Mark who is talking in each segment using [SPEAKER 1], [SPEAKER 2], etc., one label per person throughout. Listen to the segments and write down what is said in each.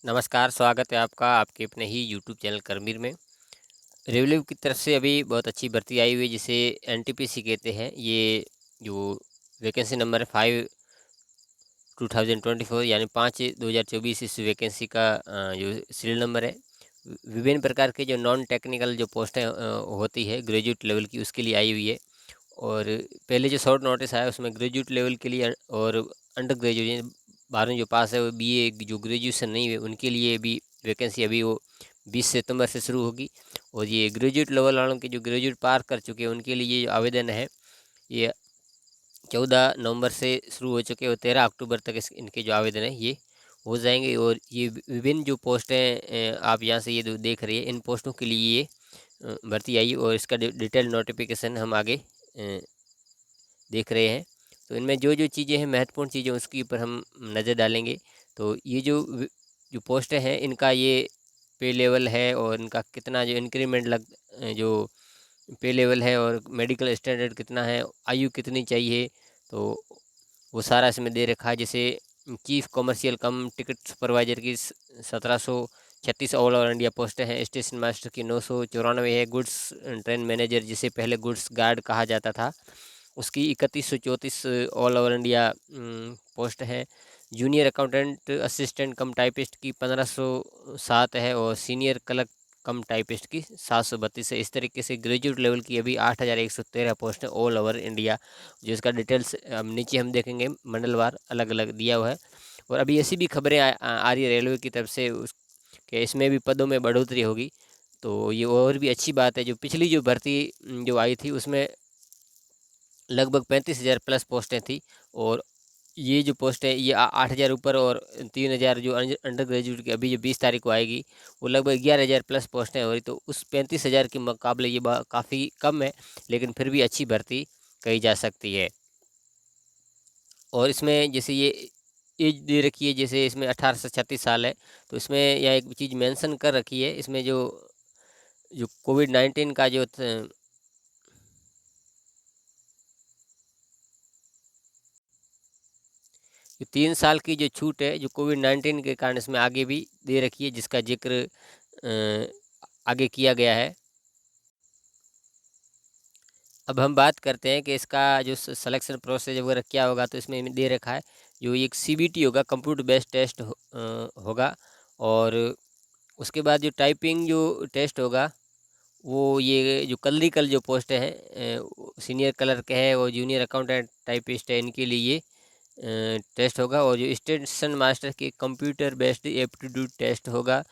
[SPEAKER 1] नमस्कार, स्वागत है आपका आपके अपने ही यूट्यूब चैनल करमीर में। रेलवे की तरफ से अभी बहुत अच्छी भर्ती आई हुई है जिसे एनटीपीसी कहते हैं। ये जो वैकेंसी नंबर है 5 2024 यानी 5/2024 इस वैकेंसी का जो सीरियल नंबर है। विभिन्न प्रकार के जो नॉन टेक्निकल जो पोस्टें होती है ग्रेजुएट लेवल की उसके लिए आई हुई है। और पहले जो शॉर्ट नोटिस आया उसमें ग्रेजुएट लेवल के लिए और अंडर ग्रेजुएट 12वीं जो पास है वो बीए जो ग्रेजुएशन नहीं है उनके लिए भी वैकेंसी अभी वो 20 सितंबर से शुरू होगी। और ये ग्रेजुएट लेवल वालों के जो ग्रेजुएट पार कर चुके हैं उनके लिए जो आवेदन है ये 14 नवंबर से शुरू हो चुके और 13 अक्टूबर तक इनके जो आवेदन है ये हो जाएंगे। और ये विभिन्न जो पोस्टें आप यहाँ से ये जो देख रही है इन पोस्टों के लिए ये भर्ती आई और इसका डिटेल नोटिफिकेशन हम आगे देख रहे हैं। तो इनमें जो जो चीज़ें हैं महत्वपूर्ण चीज़ें उसके ऊपर हम नज़र डालेंगे। तो ये जो पोस्टें हैं इनका ये पे लेवल है और इनका कितना जो इंक्रीमेंट जो पे लेवल है और मेडिकल स्टैंडर्ड कितना है, आयु कितनी चाहिए, तो वो सारा इसमें दे रखा है। जैसे चीफ कमर्शियल कम टिकट सुपरवाइजर की 1736 ऑल ओवर इंडिया पोस्टें हैं। स्टेशन मास्टर की 994 है। गुड्स ट्रेन मैनेजर जिसे पहले गुड्स गार्ड कहा जाता था उसकी 3134 ऑल ओवर इंडिया पोस्ट है। जूनियर अकाउंटेंट असिस्टेंट कम टाइपिस्ट की 1507 है और सीनियर क्लर्क कम टाइपिस्ट की 732 है। इस तरीके से ग्रेजुएट लेवल की अभी 8113 पोस्ट है ऑल ओवर इंडिया। जो इसका डिटेल्स नीचे हम देखेंगे मंडलवार अलग अलग दिया हुआ है। और अभी ऐसी भी खबरें आ रही है रेलवे की तरफ से कि इसमें भी पदों में बढ़ोतरी होगी। तो ये और भी अच्छी बात है। जो पिछली जो भर्ती जो आई थी उसमें लगभग 35,000 प्लस पोस्टें थी और ये जो पोस्ट है ये 8,000 ऊपर और 3,000 जो अंडर ग्रेजुएट की अभी जो 20 तारीख को आएगी वो लगभग 11,000 प्लस पोस्टें हो रही। तो उस 35,000 के मुकाबले ये काफ़ी कम है लेकिन फिर भी अच्छी भर्ती कही जा सकती है। और इसमें जैसे ये एज दे रखी है, जैसे इसमें 18 से 36 साल है। तो इसमें यह एक चीज़ मेंशन कर रखी है इसमें जो जो कोविड-19 का जो ये 3 साल की जो छूट है जो कोविड-19 के कारण इसमें आगे भी दे रखी है जिसका जिक्र आगे किया गया है। अब हम बात करते हैं कि इसका जो सिलेक्शन प्रोसेस वगैरह क्या होगा। तो इसमें दे रखा है जो एक सीबीटी होगा, कंप्यूटर बेस्ड टेस्ट होगा। और उसके बाद जो टाइपिंग जो टेस्ट होगा वो ये जो क्लरिकल जो पोस्ट है सीनियर क्लर्क है और जूनियर अकाउंटेंट टाइपिस्ट है इनके लिए ये टेस्ट होगा। और जो स्टेशन मास्टर के कंप्यूटर बेस्ड एप्टीट्यूड टेस्ट होगा।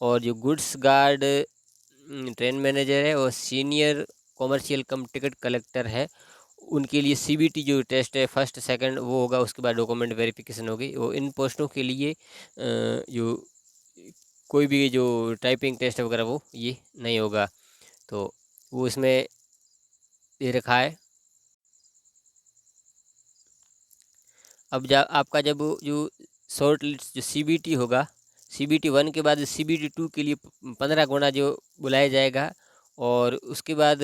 [SPEAKER 1] और जो गुड्स गार्ड ट्रेन मैनेजर है और सीनियर कॉमर्शियल कम टिकट कलेक्टर है उनके लिए सीबीटी जो टेस्ट है फर्स्ट सेकंड वो होगा। उसके बाद डॉक्यूमेंट वेरिफिकेशन होगी। वो इन पोस्टों के लिए जो कोई भी जो टाइपिंग टेस्ट वगैरह वो ये नहीं होगा। तो वो इसमें दे रखा है। अब आपका जब जो शॉर्ट लिस्ट जो सीबीटी होगा, सीबीटी 1 के बाद सीबीटी 2 के लिए 15 गुना जो बुलाया जाएगा। और उसके बाद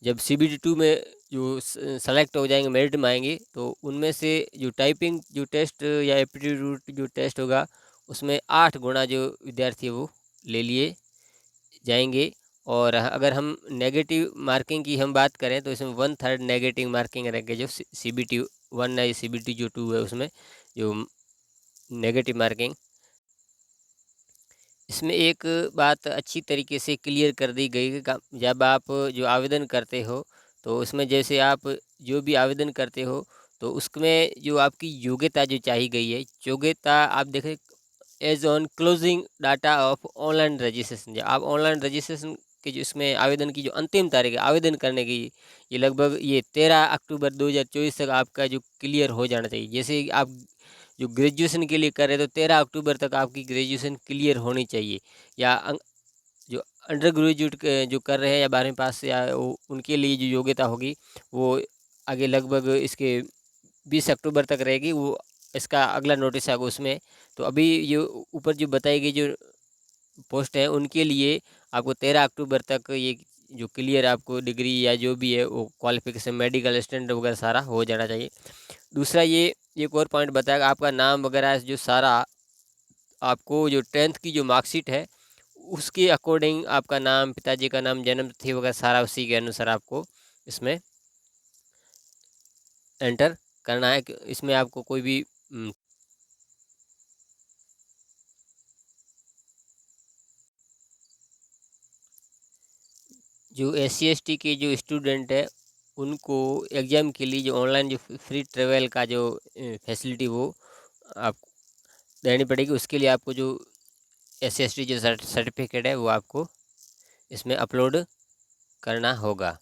[SPEAKER 1] जब सीबीटी 2 में जो सेलेक्ट हो जाएंगे, मेरिट में आएंगे, तो उनमें से जो टाइपिंग जो टेस्ट या एप्टीट्यूड जो टेस्ट होगा उसमें 8 गुना जो विद्यार्थी है वो ले लिए जाएंगे। और अगर हम नेगेटिव मार्किंग की हम बात करें तो इसमें 1/3 नेगेटिव मार्किंग रहेंगे। जो सीबीटी 1 है, सीबीटी जो 2 है उसमें जो नेगेटिव मार्किंग, इसमें एक बात अच्छी तरीके से क्लियर कर दी गई कि जब आप जो आवेदन करते हो तो उसमें जैसे आप जो भी आवेदन करते हो तो उसमें जो आपकी योग्यता जो चाही गई है, योग्यता आप देखें age on closing date of online registration. जब आप ऑनलाइन रजिस्ट्रेशन के जो इसमें आवेदन की जो अंतिम तारीख है आवेदन करने की ये लगभग ये 13 अक्टूबर 2024 तक आपका जो क्लियर हो जाना चाहिए। जैसे आप जो ग्रेजुएशन के लिए कर रहे हैं तो 13 अक्टूबर तक आपकी ग्रेजुएशन क्लियर होनी चाहिए। या जो अंडर ग्रेजुएट जो कर रहे हैं या 12वीं पास या उनके लिए जो योग्यता होगी वो आगे लगभग इसके 20 अक्टूबर तक रहेगी। वो इसका अगला नोटिस आएगा उसमें। तो अभी ये ऊपर जो बताई गई जो पोस्ट है उनके लिए आपको 13 अक्टूबर तक ये जो क्लियर आपको डिग्री या जो भी है वो क्वालिफिकेशन मेडिकल स्टैंडर्ड वगैरह सारा हो जाना चाहिए। दूसरा ये एक और पॉइंट बताया आपका नाम वगैरह जो सारा आपको जो 10th की जो मार्कशीट है उसके अकॉर्डिंग आपका नाम, पिताजी का नाम, जन्म तिथि वगैरह सारा उसी के अनुसार आपको इसमें एंटर करना है। इसमें आपको कोई भी जो SC ST के जो स्टूडेंट है उनको एग्ज़ाम के लिए जो ऑनलाइन जो फ्री ट्रेवल का जो फैसिलिटी वो आप देनी पड़ेगी। उसके लिए आपको जो SC ST जो सर्टिफिकेट है वो आपको इसमें अपलोड करना होगा।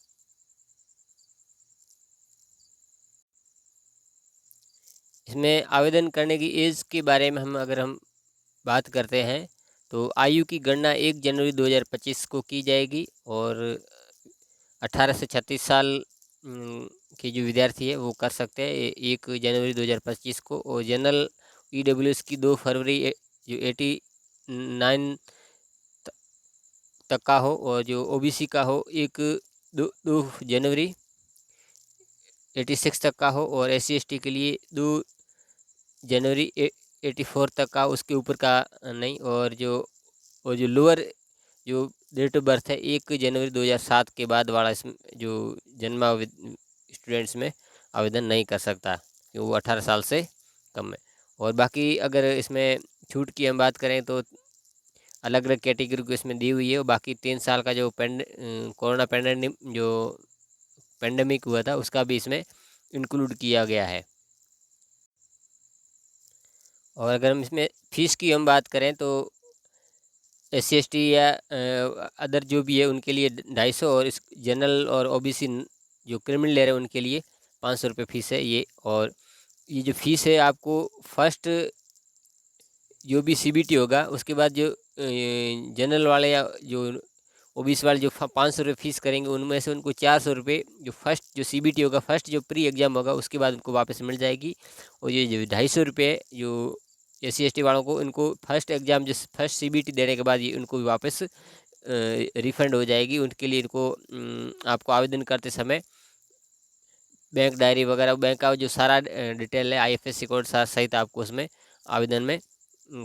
[SPEAKER 1] इसमें आवेदन करने की एज के बारे में हम बात करते हैं तो आयु की गणना 1 जनवरी 2025 को की जाएगी और 18 से 36 साल के जो विद्यार्थी है वो कर सकते हैं 1 जनवरी 2025 को। और जनरल EWS की 2 फरवरी जो 89 तक का हो, और जो OBC का हो 2 जनवरी 86 तक का हो, और SC ST के लिए 2 जनवरी 84 तक का, उसके ऊपर का नहीं। और जो लोअर जो डेट ऑफ बर्थ है 1 जनवरी 2007 के बाद वाला इसमें जो जन्मा स्टूडेंट्स में आवेदन नहीं कर सकता कि वो 18 साल से कम है। और बाकी अगर इसमें छूट की हम बात करें तो अलग अलग कैटेगरी को इसमें दी हुई है। और बाकी 3 साल का जो कोरोना पेंडेमिक हुआ था उसका भी इसमें इंक्लूड किया गया है। और अगर हम इसमें फ़ीस की हम बात करें तो SC ST या अदर जो भी है उनके लिए 250, और इस जनरल और OBC जो क्रिमिनल ले रहे हैं उनके लिए 500 रुपये फ़ीस है ये। और ये जो फ़ीस है आपको फर्स्ट जो भी CBT होगा उसके बाद जो जनरल वाले या जो OBC वाले जो 500 रुपये फ़ीस करेंगे उनमें से उनको 400 रुपये जो फर्स्ट जो CBT होगा, फर्स्ट जो प्री एग्ज़ाम होगा उसके बाद उनको वापस मिल जाएगी। और ये जो 250 रुपये जो SC ST वालों को, इनको फर्स्ट एग्ज़ाम जो फर्स्ट CBT देने के बाद ये उनको भी वापस रिफ़ंड हो जाएगी। उनके लिए इनको आपको आवेदन करते समय बैंक डायरी वगैरह, बैंक का जो सारा डिटेल है IFSC कोड सहित आपको उसमें आवेदन में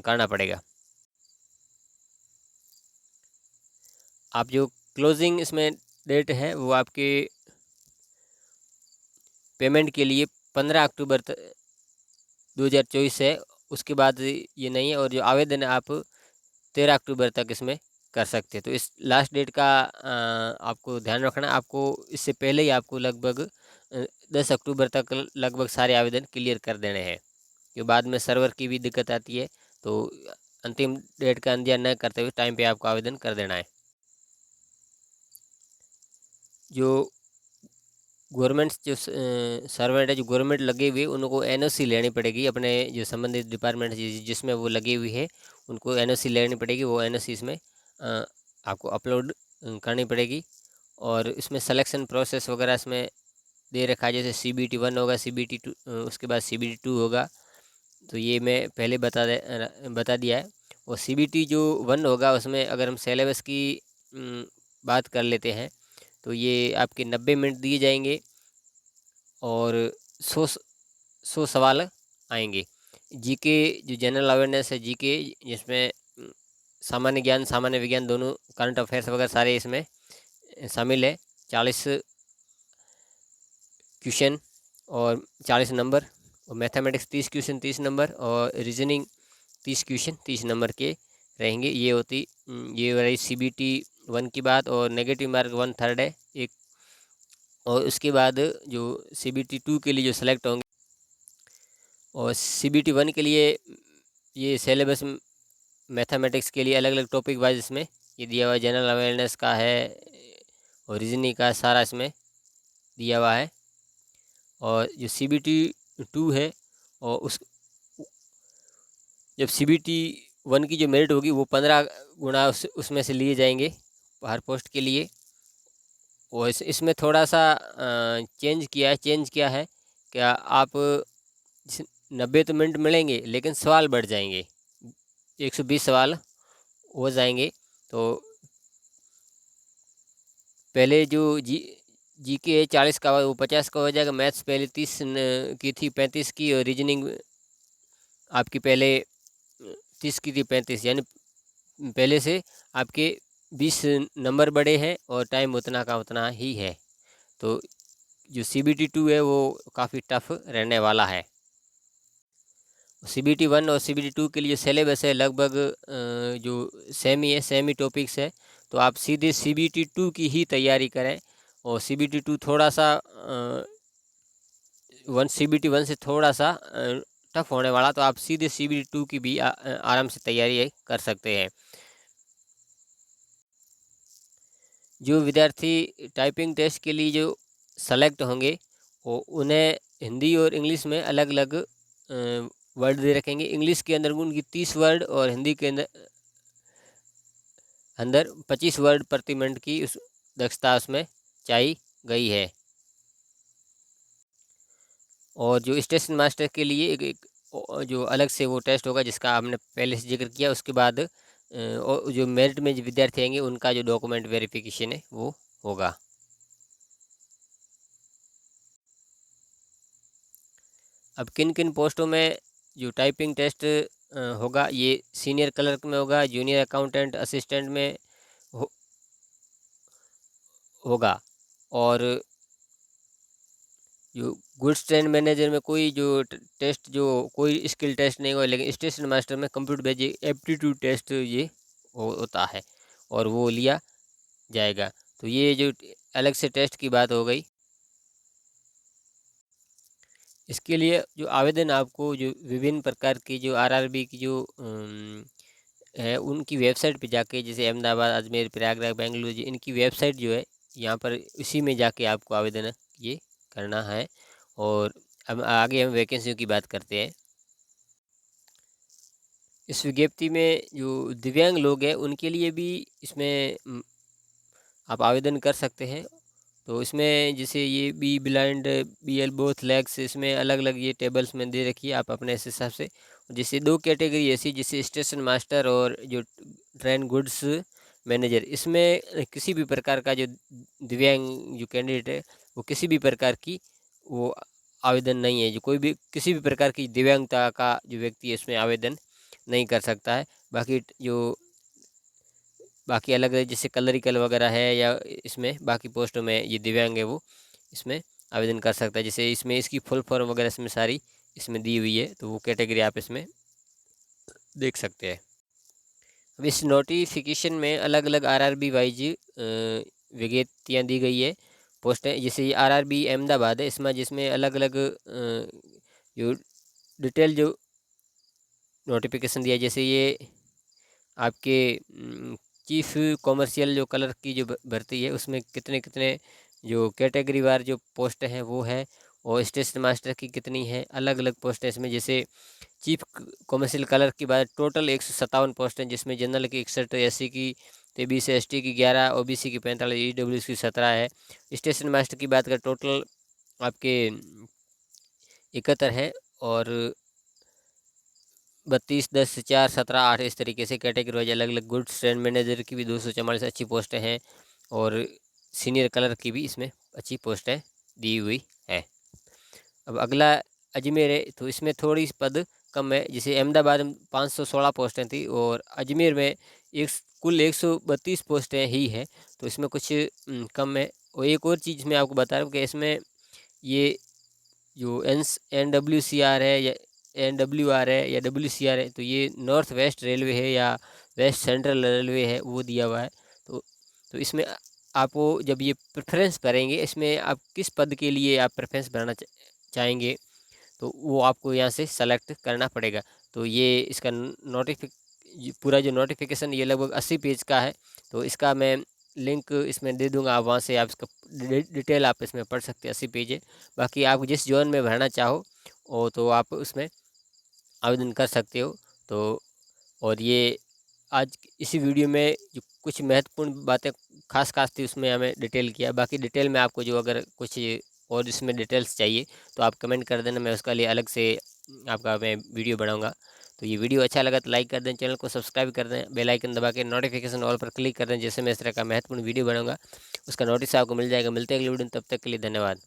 [SPEAKER 1] करना पड़ेगा। आप जो क्लोजिंग इसमें डेट है वो आपके पेमेंट के लिए 15 अक्टूबर 2024 है, उसके बाद ये नहीं है। और जो आवेदन है आप 13 अक्टूबर तक इसमें कर सकते हैं। तो इस लास्ट डेट का आपको ध्यान रखना। आपको इससे पहले ही आपको लगभग 10 अक्टूबर तक लगभग सारे आवेदन क्लियर कर देने हैं, कि बाद में सर्वर की भी दिक्कत आती है। तो अंतिम डेट का इंतजार न करते हुए टाइम पे आपको आवेदन कर देना है। जो गवर्नमेंट जो सर्वेंट है, जो गवर्नमेंट लगे हुए, उनको NOC लेनी पड़ेगी अपने जो संबंधित डिपार्टमेंट जिसमें वो लगी हुई है, उनको NOC लेनी पड़ेगी। वो NOC इसमें आपको अपलोड करनी पड़ेगी। और इसमें सिलेक्शन प्रोसेस वगैरह इसमें दे रखा है, जैसे CBT 1 होगा, CBT 2, उसके बाद CBT 2 होगा। तो ये मैं पहले बता दिया है। और CBT जो 1 होगा उसमें अगर हम सिलेबस की बात कर लेते हैं तो ये आपके 90 मिनट दिए जाएंगे और 100 सवाल आएंगे। जीके जो जनरल अवेयरनेस है, जीके जिसमें सामान्य ज्ञान, सामान्य विज्ञान दोनों, करंट अफेयर्स वगैरह सारे इसमें शामिल है। 40 क्वेश्चन और 40 नंबर, और मैथमेटिक्स 30 क्वेश्चन 30 नंबर, और रीजनिंग 30 क्वेश्चन 30 नंबर के रहेंगे। ये रही CBT 1 की बात। और नेगेटिव मार्क 1/3 है एक। और उसके बाद जो CBT 2 के लिए जो सेलेक्ट होंगे, और CBT 1 के लिए ये सिलेबस मैथमेटिक्स के लिए अलग अलग टॉपिक वाइज इसमें ये दिया हुआ है। जनरल अवेयरनेस का है और रीजनिंग का सारा इसमें दिया हुआ है। और जो CBT 2 है, और उस जब CBT 1 की जो मेरिट होगी वो 15 गुना उसमें से लिए जाएंगे हर पोस्ट के लिए। और इसमें थोड़ा सा चेंज किया है। क्या आप 90 तो मिनट मिलेंगे लेकिन सवाल बढ़ जाएंगे, 120 सवाल हो जाएंगे। तो पहले जो जीके 40 का वो 50 का हो जाएगा। मैथ्स पहले 30 की थी, 35 की। और रीजनिंग आपकी पहले 30 की थी 35, यानी पहले से आपके 20 नंबर बढ़े हैं और टाइम उतना का उतना ही है। तो जो CBT 2 है वो काफ़ी टफ रहने वाला है। CBT 1 और CBT 2 के लिए सिलेबस है लगभग जो सेमी टॉपिक्स है। तो आप सीधे CBT 2 की ही तैयारी करें। और CBT 2 थोड़ा सा CBT 1 से थोड़ा सा टफ होने वाला, तो आप सीधे CBT 2 की भी आराम से तैयारी कर सकते हैं। जो विद्यार्थी टाइपिंग टेस्ट के लिए जो सेलेक्ट होंगे वो उन्हें हिंदी और इंग्लिश में अलग अलग वर्ड दे रखेंगे। इंग्लिश के अंदर उनकी 30 वर्ड और हिंदी के अंदर अंदर 25 वर्ड प्रति मिनट की उस दक्षता उसमें चाहिए गई है। और जो स्टेशन मास्टर के लिए एक जो अलग से वो टेस्ट होगा जिसका हमने पहले से जिक्र किया। उसके बाद और जो मेरिट में जो विद्यार्थी आएंगे उनका जो डॉक्यूमेंट वेरिफिकेशन है वो होगा। अब किन किन पोस्टों में जो टाइपिंग टेस्ट होगा, ये सीनियर क्लर्क में होगा, जूनियर अकाउंटेंट असिस्टेंट में हो, होगा। और जो गुड्स ट्रेन मैनेजर में कोई जो टेस्ट जो कोई स्किल टेस्ट नहीं होगा, लेकिन स्टेशन मास्टर में कंप्यूटर बेस्ड एप्टीट्यूड टेस्ट ये होता है और वो लिया जाएगा। तो ये जो अलग से टेस्ट की बात हो गई। इसके लिए जो आवेदन आपको जो विभिन्न प्रकार की जो RRB की जो है उनकी वेबसाइट पे जाके, जैसे अहमदाबाद, अजमेर, प्रयागराज, बेंगलुरु जी, इनकी वेबसाइट जो है यहाँ पर इसी में जाके आपको आवेदन ये करना है। और अब आगे हम वैकेंसियों की बात करते हैं। इस विज्ञप्ति में जो दिव्यांग लोग हैं उनके लिए भी इसमें आप आवेदन कर सकते हैं। तो इसमें जैसे ये ब्लाइंड, BL बोथ लेग्स, इसमें अलग अलग ये टेबल्स में दे रखी है, आप अपने इस हिसाब से। जैसे 2 कैटेगरी ऐसी, जैसे स्टेशन मास्टर और जो ट्रेन गुड्स मैनेजर, इसमें किसी भी प्रकार का जो दिव्यांग जो कैंडिडेट है वो किसी भी प्रकार की वो आवेदन नहीं है। जो कोई भी किसी भी प्रकार की दिव्यांगता का जो व्यक्ति है इसमें आवेदन नहीं कर सकता है। बाकी अलग जैसे क्लरिकल वगैरह है या इसमें बाकी पोस्टों में ये दिव्यांग है वो इसमें आवेदन कर सकता है। जैसे इसमें इसकी फुल फॉर्म वगैरह इसमें सारी इसमें दी हुई है, तो वो कैटेगरी आप इसमें देख सकते हैं। अब इस नोटिफिकेशन में अलग अलग RRB वाइज विज्ञप्तियाँ दी गई है पोस्टें। जैसे ये RRB अहमदाबाद है, इसमें जिसमें अलग अलग जो डिटेल जो नोटिफिकेशन दिया, जैसे ये आपके चीफ कॉमर्शियल जो क्लर्क की जो भर्ती है उसमें कितने कितने जो कैटेगरी वार जो पोस्ट हैं वो है। और स्टेशन मास्टर की कितनी है, अलग अलग पोस्ट है इसमें। जैसे चीफ कॉमर्शियल क्लर्क की बात, टोटल 157 पोस्ट हैं, जिसमें जनरल की 61, SC की 23, ST की 11, OBC की 45, EWS की 17 है। स्टेशन मास्टर की बात करें टोटल आपके 71 है। और 32, 10, 4, 17, 8 इस तरीके से कैटेगरी वाइज अलग अलग। गुड्स ट्रेन मैनेजर की भी 244 अच्छी पोस्टें हैं। और सीनियर क्लर्क की भी इसमें अच्छी पोस्टें दी हुई है। अब अगला अजमेर है, तो इसमें थोड़ी पद कम है। जैसे अहमदाबाद में 516 पोस्टें थी और अजमेर में कुल 132 पोस्टें ही है, तो इसमें कुछ कम है। और एक और चीज़ मैं आपको बता रहा हूँ कि इसमें ये जो NWCR है या NWR है या WCR है, तो ये नॉर्थ वेस्ट रेलवे है या वेस्ट सेंट्रल रेलवे है वो दिया हुआ है। तो इसमें आपको जब ये प्रेफरेंस करेंगे, इसमें आप किस पद के लिए आप प्रेफरेंस भरना चाहेंगे, तो वो आपको यहाँ से सेलेक्ट करना पड़ेगा। तो ये इसका पूरा जो नोटिफिकेशन ये लगभग 80 पेज का है। तो इसका मैं लिंक इसमें दे दूंगा, आप वहाँ से आप इसका डिटेल आप इसमें पढ़ सकते हैं। 80 पेज है। बाकी आप जिस जोन में भरना चाहो वो तो आप उसमें आवेदन कर सकते हो। तो और ये आज इसी वीडियो में जो कुछ महत्वपूर्ण बातें खास खास थी उसमें हमें डिटेल किया। बाकी डिटेल में आपको जो अगर कुछ और इसमें डिटेल्स चाहिए तो आप कमेंट कर देना, मैं उसका लिए अलग से आपका मैं वीडियो बनाऊंगा। तो ये वीडियो अच्छा लगा तो लाइक कर दें, चैनल को सब्सक्राइब कर दें, बेल आइकन दबा के नोटिफिकेशन ऑल पर क्लिक कर दें, जैसे मैं इस तरह का महत्वपूर्ण वीडियो बनाऊंगा उसका नोटिस आपको मिल जाएगा। मिलते हैं अगले वीडियो में, तब तक के लिए धन्यवाद।